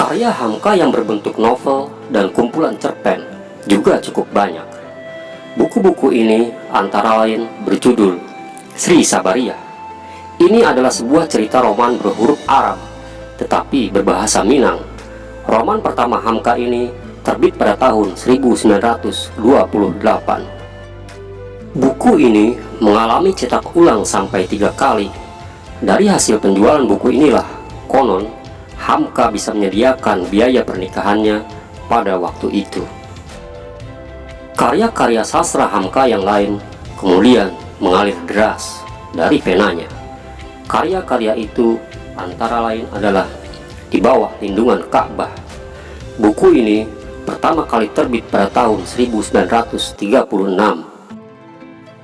Karya Hamka yang berbentuk novel dan kumpulan cerpen juga cukup banyak. Buku-buku ini antara lain berjudul Sri Sabaria. Ini adalah sebuah cerita roman berhuruf Arab tetapi berbahasa Minang. Roman pertama Hamka ini terbit pada tahun 1928. Buku ini mengalami cetak ulang sampai 3 kali. Dari hasil penjualan buku inilah konon Hamka bisa menyediakan biaya pernikahannya pada waktu itu. Karya-karya sastra Hamka yang lain kemudian mengalir deras dari penanya. Karya-karya itu antara lain adalah Di Bawah Lindungan Ka'bah. Buku ini pertama kali terbit pada tahun 1936.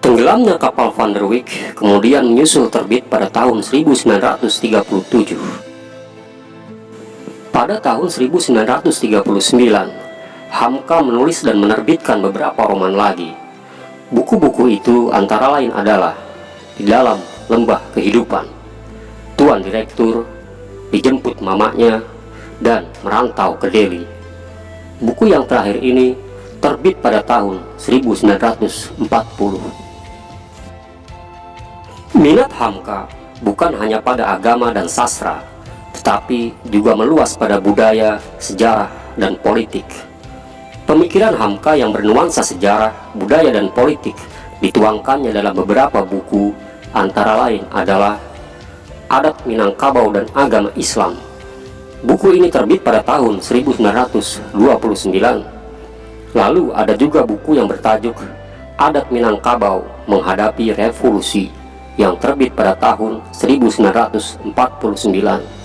Tenggelamnya kapal Van der Wijk kemudian menyusul terbit pada tahun 1937. Pada tahun 1939, Hamka menulis dan menerbitkan beberapa roman lagi. Buku-buku itu antara lain adalah Di Dalam Lembah Kehidupan, Tuan Direktur, Dijemput Mamanya, dan Merantau ke Delhi. Buku yang terakhir ini terbit pada tahun 1940. Minat Hamka bukan hanya pada agama dan sastra, tetapi juga meluas pada budaya, sejarah, dan politik. Pemikiran Hamka yang bernuansa sejarah, budaya, dan politik dituangkannya dalam beberapa buku, antara lain adalah Adat Minangkabau dan Agama Islam. Buku ini terbit pada tahun 1929. Lalu ada juga buku yang bertajuk Adat Minangkabau Menghadapi Revolusi yang terbit pada tahun 1949.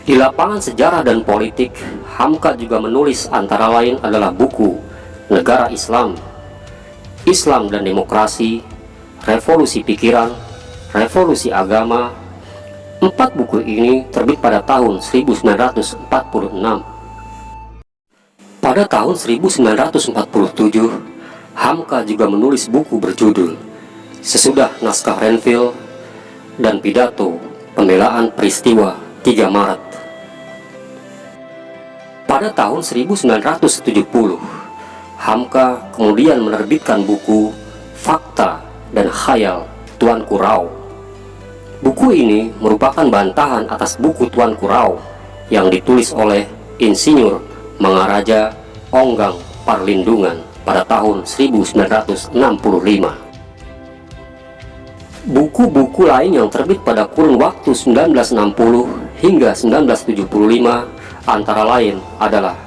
Di lapangan sejarah dan politik, Hamka juga menulis antara lain adalah buku Negara Islam, Islam dan Demokrasi, Revolusi Pikiran, Revolusi Agama. 4 buku ini terbit pada tahun 1946. Pada tahun 1947, Hamka juga menulis buku berjudul Sesudah Naskah Renville dan Pidato Pembelaan Peristiwa 3 Maret. Pada tahun 1970, Hamka kemudian menerbitkan buku Fakta dan Khayal Tuanku Rao. Buku ini merupakan bantahan atas buku Tuanku Rao yang ditulis oleh Insinyur Mangaraja Onggang Parlindungan pada tahun 1965. Buku-buku lain yang terbit pada kurun waktu 1960 hingga 1975 antara lain adalah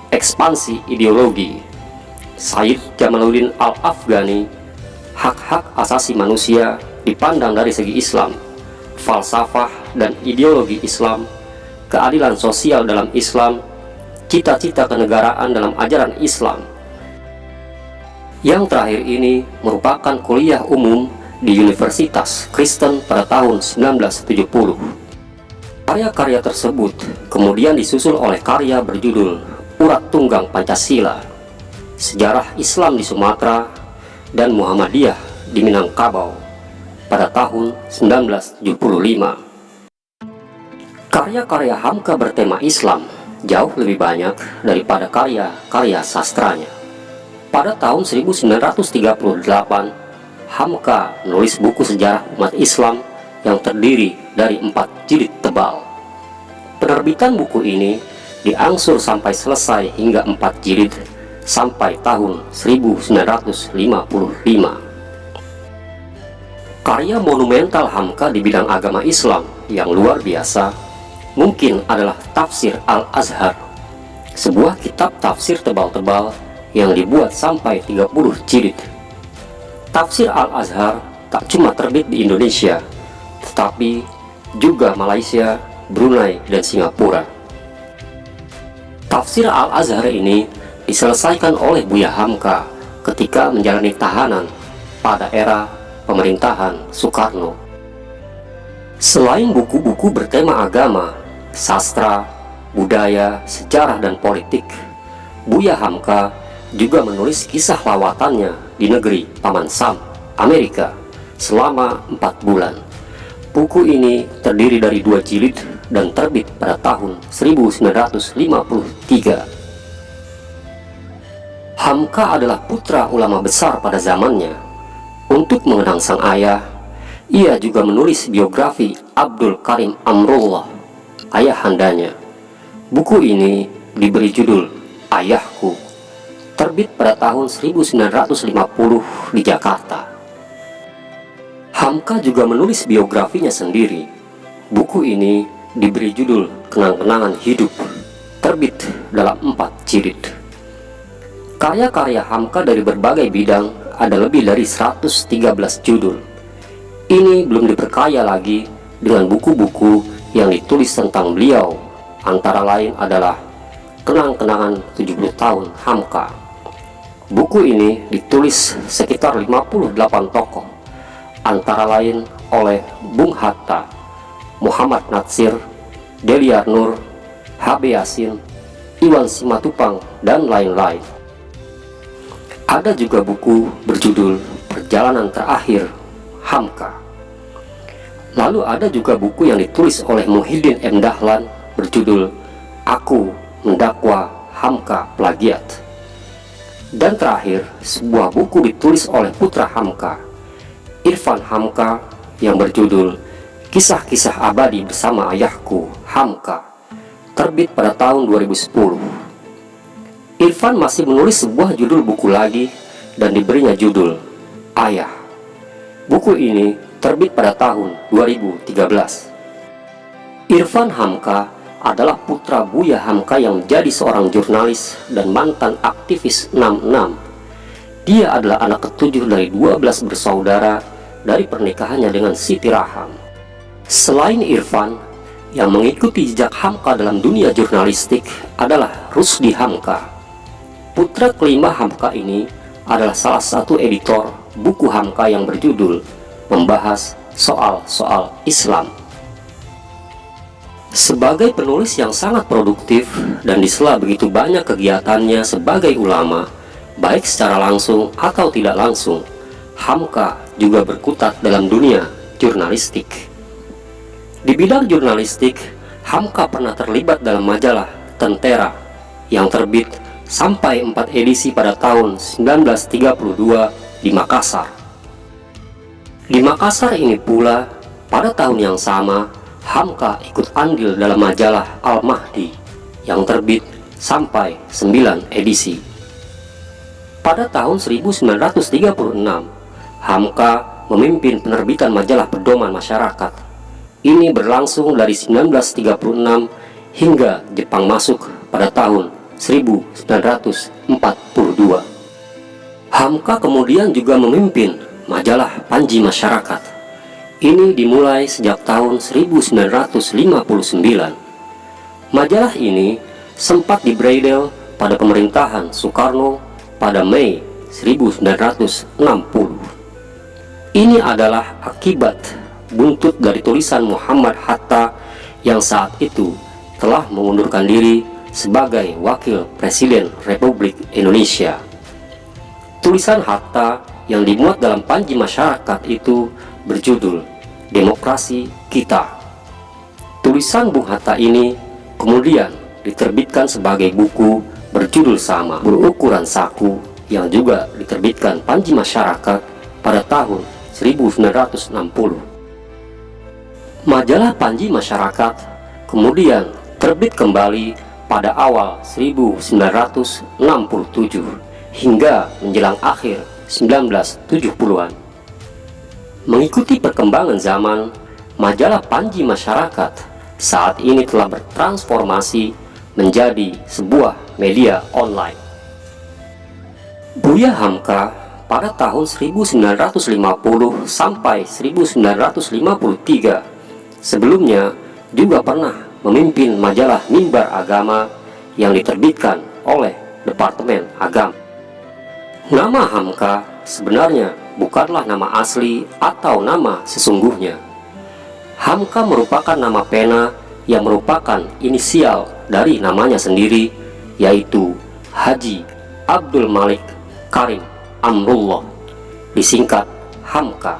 Ekspansi Ideologi, Said Jamaluddin Al-Afghani, Hak-hak asasi manusia dipandang dari segi Islam, Falsafah dan ideologi Islam, Keadilan sosial dalam Islam, Cita-cita kenegaraan dalam ajaran Islam. Yang terakhir ini merupakan kuliah umum di Universitas Kristen pada tahun 1970. Karya-karya tersebut kemudian disusul oleh karya berjudul Urat Tunggang Pancasila, Sejarah Islam di Sumatera, dan Muhammadiyah di Minangkabau pada tahun 1975. Karya-karya Hamka bertema Islam jauh lebih banyak daripada karya-karya sastranya. Pada tahun 1938, Hamka menulis buku sejarah umat Islam yang terdiri dari 4 jilid tebal. Penerbitan buku ini diangsur sampai selesai hingga 4 jilid sampai tahun 1955. Karya monumental Hamka di bidang agama Islam yang luar biasa mungkin adalah Tafsir Al-Azhar, sebuah kitab tafsir tebal-tebal yang dibuat sampai 30 jilid. Tafsir Al-Azhar tak cuma terbit di Indonesia, tetapi juga Malaysia, Brunei, dan Singapura. Tafsir Al-Azhar ini diselesaikan oleh Buya Hamka ketika menjalani tahanan pada era pemerintahan Soekarno. Selain buku-buku bertema agama, sastra, budaya, sejarah, dan politik, Buya Hamka juga menulis kisah lawatannya di negeri Paman Sam, Amerika, selama 4 bulan. Buku ini terdiri dari 2 jilid dan terbit pada tahun 1953. Hamka adalah putra ulama besar pada zamannya. Untuk mengenang sang ayah, ia juga menulis biografi Abdul Karim Amrullah, ayahandanya. Buku ini diberi judul Ayahku, terbit pada tahun 1950 di Jakarta. Hamka juga menulis biografinya sendiri. Buku ini diberi judul Kenang-kenangan Hidup, terbit dalam 4 jilid. Karya-karya Hamka dari berbagai bidang ada lebih dari 113 judul. Ini belum diperkaya lagi dengan buku-buku yang ditulis tentang beliau, antara lain adalah Kenang-kenangan 70 tahun Hamka. Buku ini ditulis sekitar 58 tokoh, antara lain oleh Bung Hatta, Muhammad Natsir, Deliar Nur, H.B. Yasin, Iwan Simatupang, dan lain-lain. Ada juga buku berjudul Perjalanan Terakhir Hamka. Lalu ada juga buku yang ditulis oleh Muhyiddin M. Dahlan berjudul Aku Mendakwa Hamka Plagiat. Dan terakhir, sebuah buku ditulis oleh putra Hamka, Irfan Hamka, yang berjudul Kisah-kisah Abadi Bersama Ayahku Hamka, terbit pada tahun 2010. Irfan masih menulis sebuah judul buku lagi dan diberinya judul Ayah. Buku ini terbit pada tahun 2013. Irfan Hamka adalah putra Buya Hamka yang menjadi seorang jurnalis dan mantan aktivis 66. Dia adalah anak ketujuh dari 12 bersaudara dari pernikahannya dengan Siti Raham. Selain Irfan, yang mengikuti jejak Hamka dalam dunia jurnalistik adalah Rusdi Hamka. Putra kelima Hamka ini adalah salah satu editor buku Hamka yang berjudul Membahas Soal-soal Islam. Sebagai penulis yang sangat produktif dan disela begitu banyak kegiatannya sebagai ulama, baik secara langsung atau tidak langsung, Hamka juga berkutat dalam dunia jurnalistik. Di bidang jurnalistik, Hamka pernah terlibat dalam majalah Tentera yang terbit sampai 4 edisi pada tahun 1932 di Makassar. Di Makassar ini pula, pada tahun yang sama, Hamka ikut andil dalam majalah Al-Mahdi yang terbit sampai 9 edisi. Pada tahun 1936, Hamka memimpin penerbitan majalah Pedoman Masyarakat. Ini berlangsung dari 1936 hingga Jepang masuk pada tahun 1942. Hamka kemudian juga memimpin majalah Panji Masyarakat. Ini dimulai sejak tahun 1959. Majalah ini sempat dibredel pada pemerintahan Soekarno pada Mei 1960. Ini adalah akibat buntut dari tulisan Muhammad Hatta yang saat itu telah mengundurkan diri sebagai Wakil Presiden Republik Indonesia. Tulisan Hatta yang dimuat dalam Panji Masyarakat itu berjudul Demokrasi Kita. Tulisan Bung Hatta ini kemudian diterbitkan sebagai buku berjudul sama berukuran saku yang juga diterbitkan Panji Masyarakat pada tahun 1960. Majalah Panji Masyarakat kemudian terbit kembali pada awal 1967 hingga menjelang akhir 1970-an. Mengikuti perkembangan zaman, majalah Panji Masyarakat saat ini telah bertransformasi menjadi sebuah media online. Buya Hamka pada tahun 1950 sampai 1953 sebelumnya juga pernah memimpin majalah Mimbar Agama yang diterbitkan oleh Departemen Agama. Nama Hamka sebenarnya bukanlah nama asli atau nama sesungguhnya. Hamka merupakan nama pena yang merupakan inisial dari namanya sendiri, yaitu Haji Abdul Malik Karim Amrullah, disingkat Hamka.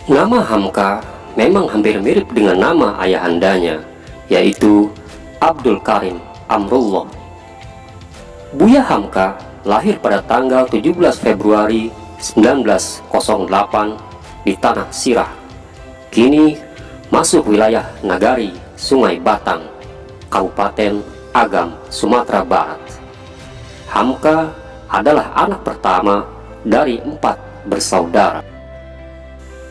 Nama Hamka memang hampir mirip dengan nama ayahandanya, yaitu Abdul Karim Amrullah. Buya Hamka lahir pada tanggal 17 Februari 1908 di Tanah Sirah, kini masuk wilayah Nagari Sungai Batang, Kabupaten Agam, Sumatera Barat. Hamka adalah anak pertama dari 4 bersaudara.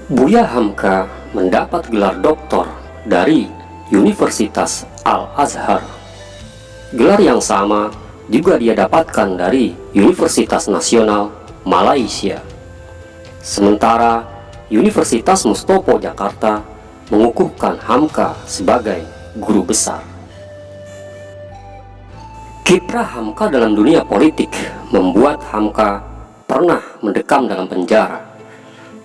Buya Hamka mendapat gelar doktor dari Universitas Al-Azhar. Gelar yang sama juga dia dapatkan dari Universitas Nasional Malaysia. Sementara Universitas Mustopo Jakarta mengukuhkan Hamka sebagai guru besar. Kiprah Hamka dalam dunia politik membuat Hamka pernah mendekam dalam penjara.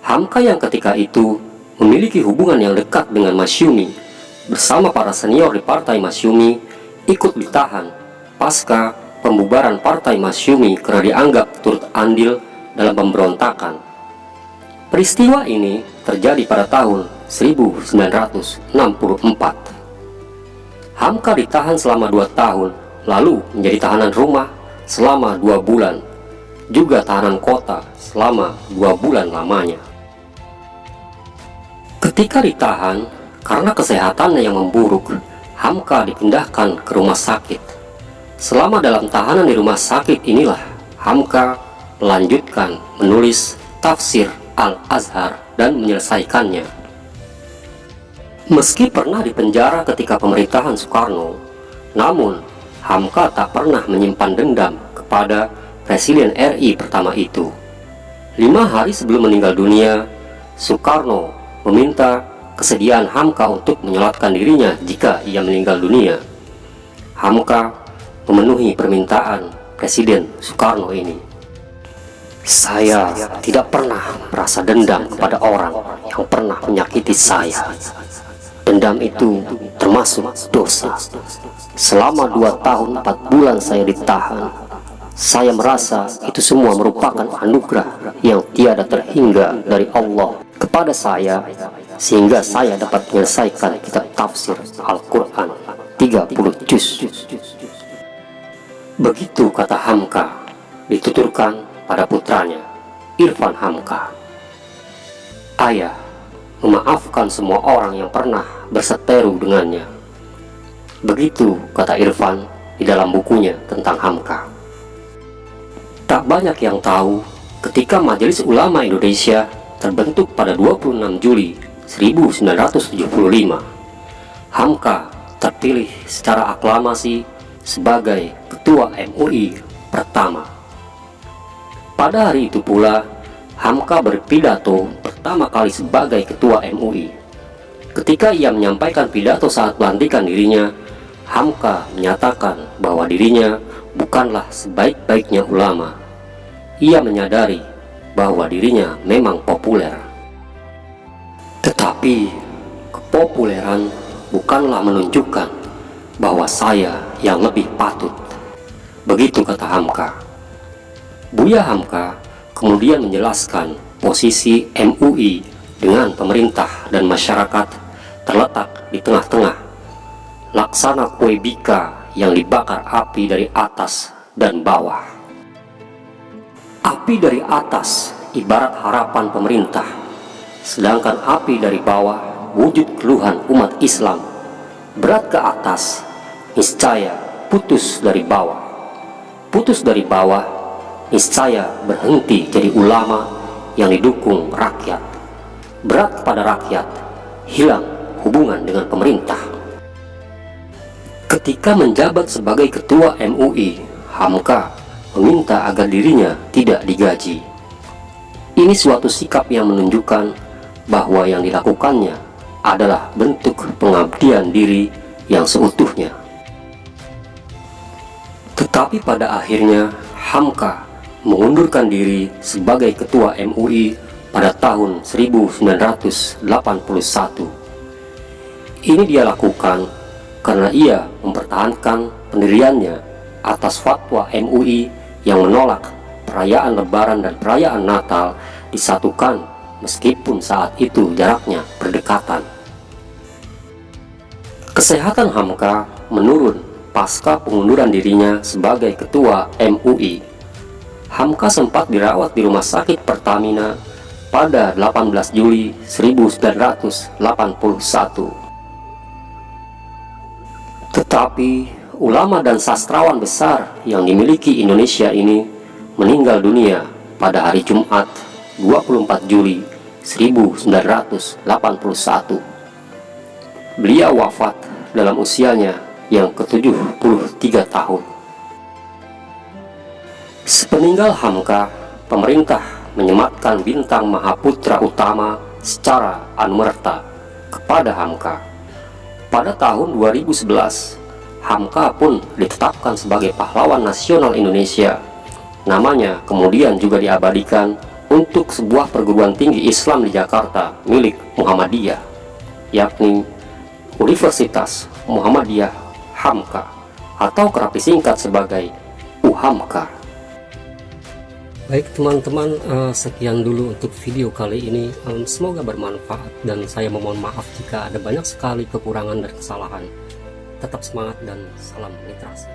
Hamka yang ketika itu memiliki hubungan yang dekat dengan Masyumi bersama para senior di Partai Masyumi ikut ditahan pasca pembubaran Partai Masyumi karena dianggap turut andil dalam pemberontakan. Peristiwa ini terjadi pada tahun 1964. Hamka ditahan selama 2 tahun, lalu menjadi tahanan rumah selama 2 bulan, juga tahanan kota selama 2 bulan lamanya. Ketika ditahan, karena kesehatannya yang memburuk, Hamka dipindahkan ke rumah sakit. Selama dalam tahanan di rumah sakit inilah Hamka melanjutkan menulis tafsir Al-Azhar dan menyelesaikannya. Meski pernah dipenjara ketika pemerintahan Soekarno, namun Hamka tak pernah menyimpan dendam kepada Presiden RI pertama itu. 5 hari sebelum meninggal dunia, Soekarno meminta kesediaan Hamka untuk menyolatkan dirinya jika ia meninggal dunia. Hamka memenuhi permintaan Presiden Soekarno ini. Saya tidak pernah merasa dendam kepada orang yang pernah menyakiti saya. Dendam itu termasuk dosa. Selama 2 tahun 4 bulan saya ditahan, saya merasa itu semua merupakan anugerah yang tiada terhingga dari Allah kepada saya, sehingga saya dapat menyelesaikan kitab tafsir Al-Quran 30 juz. Begitu kata Hamka dituturkan pada putranya, Irfan Hamka. Ayah memaafkan semua orang yang pernah berseteru dengannya. Begitu kata Irfan di dalam bukunya tentang Hamka. Tak banyak yang tahu ketika Majelis Ulama Indonesia terbentuk pada 26 Juli 1975, Hamka terpilih secara aklamasi sebagai Ketua MUI pertama. Pada hari itu pula, Hamka berpidato pertama kali sebagai Ketua MUI. Ketika ia menyampaikan pidato saat pelantikan dirinya, Hamka menyatakan bahwa dirinya bukanlah sebaik-baiknya ulama. Ia menyadari bahwa dirinya memang populer. Tetapi kepopuleran bukanlah menunjukkan bahwa saya yang lebih patut. Begitu kata Hamka. Buya Hamka kemudian menjelaskan posisi MUI dengan pemerintah dan masyarakat terletak di tengah-tengah, laksana kue bika yang dibakar api dari atas dan bawah. Api dari atas ibarat harapan pemerintah, sedangkan api dari bawah wujud keluhan umat Islam. Berat ke atas, niscaya putus dari bawah. Putus dari bawah, niscaya berhenti jadi ulama yang didukung rakyat. Berat kepada rakyat, hilang hubungan dengan pemerintah. Ketika menjabat sebagai Ketua MUI, Hamka meminta agar dirinya tidak digaji. Ini suatu sikap yang menunjukkan bahwa yang dilakukannya adalah bentuk pengabdian diri yang seutuhnya. Tetapi pada akhirnya Hamka mengundurkan diri sebagai Ketua MUI pada tahun 1981. Ini dia lakukan karena ia mempertahankan pendiriannya atas fatwa MUI yang menolak perayaan Lebaran dan perayaan Natal disatukan meskipun saat itu jaraknya berdekatan. Kesehatan Hamka menurun pasca pengunduran dirinya sebagai ketua MUI. Hamka sempat dirawat di Rumah Sakit Pertamina pada 18 Juli 1981. Tetapi ulama dan sastrawan besar yang dimiliki Indonesia ini meninggal dunia pada hari Jumat 24 Juli 1981. Beliau wafat dalam usianya yang ke-73 tahun. Sepeninggal Hamka, pemerintah menyematkan bintang Mahaputra Utama secara anumerta kepada Hamka. Pada tahun 2011, Hamka pun ditetapkan sebagai pahlawan nasional Indonesia. Namanya kemudian juga diabadikan untuk sebuah perguruan tinggi Islam di Jakarta milik Muhammadiyah, yakni Universitas Muhammadiyah Hamka, atau kerap disingkat sebagai UHAMKA. Baik teman-teman, sekian dulu untuk video kali ini. Semoga bermanfaat dan saya memohon maaf jika ada banyak sekali kekurangan dan kesalahan. Tetap semangat dan salam literasi.